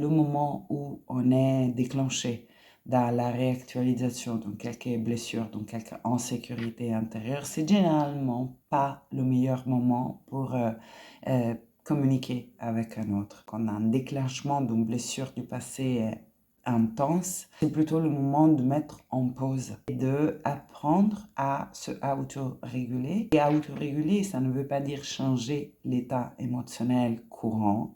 le moment où on est déclenché dans la réactualisation, donc quelques blessures, donc quelques insécurités intérieures, c'est généralement pas le meilleur moment pour communiquer avec un autre. Quand on a un déclenchement d'une blessure du passé intense, c'est plutôt le moment de mettre en pause et de apprendre à se auto-réguler. Et auto-réguler, ça ne veut pas dire changer l'état émotionnel courant.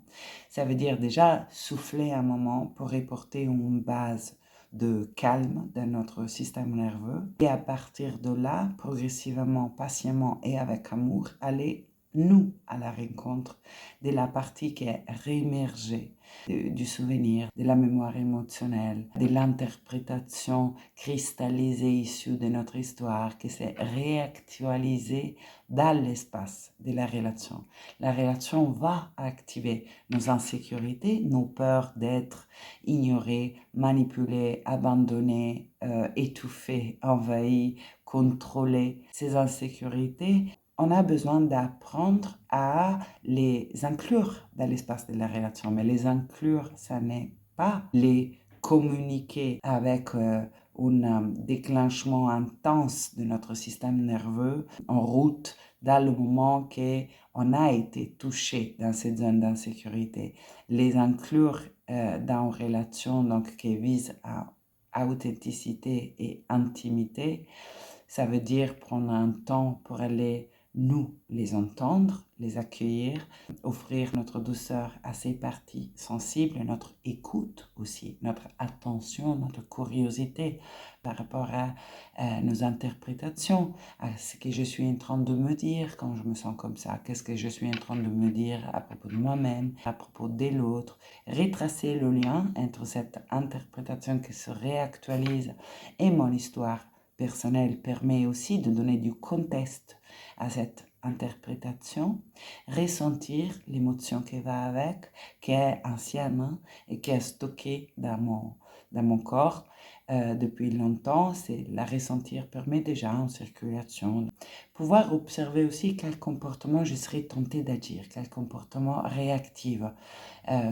Ça veut dire déjà souffler un moment pour reporter une base de calme dans notre système nerveux. Et à partir de là, progressivement, patiemment et avec amour, aller nous à la rencontre de la partie qui est réémergée du souvenir, de la mémoire émotionnelle, de l'interprétation cristallisée issue de notre histoire qui s'est réactualisée dans l'espace de la relation. La relation va activer nos insécurités, nos peurs d'être ignorés, manipulés, abandonnés, étouffés, envahis, contrôlés. Ces insécurités, on a besoin d'apprendre à les inclure dans l'espace de la relation. Mais les inclure, ça n'est pas les communiquer avec un déclenchement intense de notre système nerveux en route dans le moment qu'on a été touché dans cette zone d'insécurité. Les inclure dans une relation donc, qui vise à authenticité et intimité, ça veut dire prendre un temps pour aller nous les entendre, les accueillir, offrir notre douceur à ces parties sensibles, notre écoute aussi, notre attention, notre curiosité par rapport à nos interprétations, à ce que je suis en train de me dire quand je me sens comme ça, qu'est-ce que je suis en train de me dire à propos de moi-même, à propos de l'autre, retracer le lien entre cette interprétation qui se réactualise et mon histoire personnelle permet aussi de donner du contexte à cette interprétation, ressentir l'émotion qui va avec, qui est ancienne et qui est stockée dans mon corps depuis longtemps. C'est la ressentir permet déjà en circulation. Pouvoir observer aussi quel comportement je serais tentée d'agir, quel comportement réactif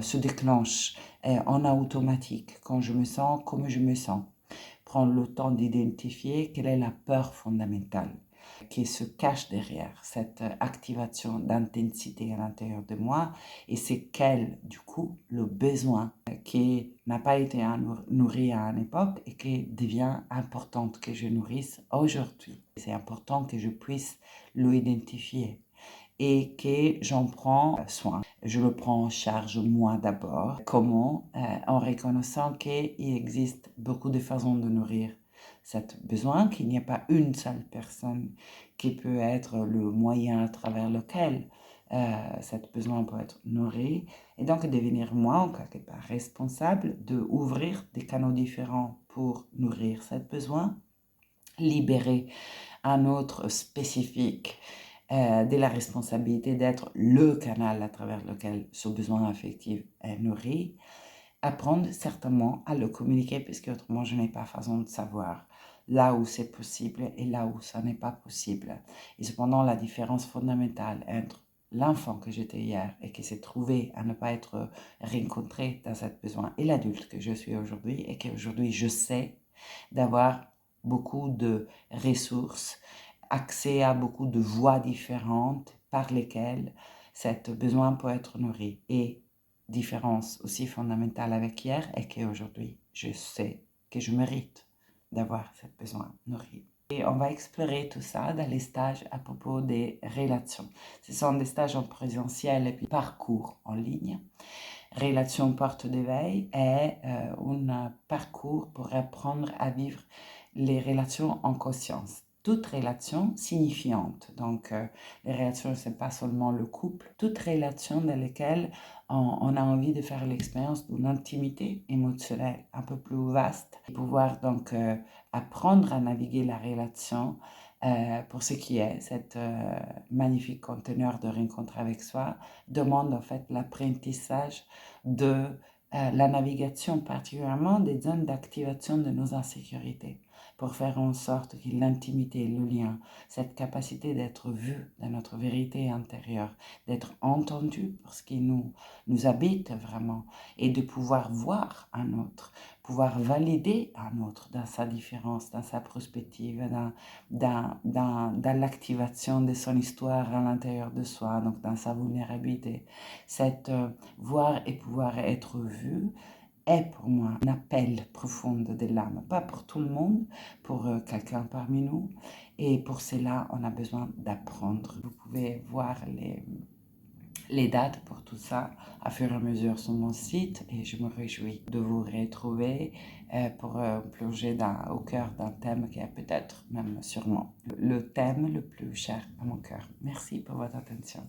se déclenche en automatique quand je me sens comme je me sens. Prendre le temps d'identifier quelle est la peur fondamentale qui se cache derrière cette activation d'intensité à l'intérieur de moi et c'est quel, du coup, le besoin qui n'a pas été nourri à une époque et qui devient important que je nourrisse aujourd'hui. C'est important que je puisse l'identifier et que j'en prends soin. Je le prends en charge moi d'abord. Comment? En reconnaissant qu'il existe beaucoup de façons de nourrir cet besoin, qu'il n'y a pas une seule personne qui peut être le moyen à travers lequel cet besoin peut être nourri. Et donc devenir moi, en quelque part, responsable d'ouvrir des canaux différents pour nourrir cet besoin, libérer un autre spécifique de la responsabilité d'être le canal à travers lequel ce besoin affectif est nourri, apprendre certainement à le communiquer puisque autrement je n'ai pas façon de savoir là où c'est possible et là où ça n'est pas possible. Et cependant, la différence fondamentale entre l'enfant que j'étais hier et qui s'est trouvé à ne pas être rencontré dans ce besoin et l'adulte que je suis aujourd'hui et qu'aujourd'hui je sais d'avoir beaucoup de ressources, accès à beaucoup de voies différentes par lesquelles cet besoin peut être nourri. Et différence aussi fondamentale avec hier est qu'aujourd'hui, je sais que je mérite d'avoir ce besoin nourri. Et on va explorer tout ça dans les stages à propos des relations. Ce sont des stages en présentiel et puis parcours en ligne. Relation porte d'éveil est un parcours pour apprendre à vivre les relations en conscience. Toute relation signifiante. Donc, les relations, ce n'est pas seulement le couple. Toute relation dans laquelle on a envie de faire l'expérience d'une intimité émotionnelle un peu plus vaste. Et pouvoir donc apprendre à naviguer la relation pour ce qui est, cette magnifique conteneur de rencontre avec soi, demande en fait l'apprentissage de la navigation, particulièrement des zones d'activation de nos insécurités, pour faire en sorte que l'intimité, le lien, cette capacité d'être vu dans notre vérité intérieure, d'être entendu pour ce qui nous habite vraiment, et de pouvoir voir un autre, pouvoir valider un autre dans sa différence, dans sa perspective, dans l'activation de son histoire à l'intérieur de soi, donc dans sa vulnérabilité. Cette voir et pouvoir être vu est pour moi un appel profond de l'âme, pas pour tout le monde, pour quelqu'un parmi nous. Et pour cela, on a besoin d'apprendre. Vous pouvez voir les dates pour tout ça à fur et à mesure sur mon site et je me réjouis de vous retrouver pour plonger au cœur d'un thème qui est peut-être même sûrement le thème le plus cher à mon cœur. Merci pour votre attention.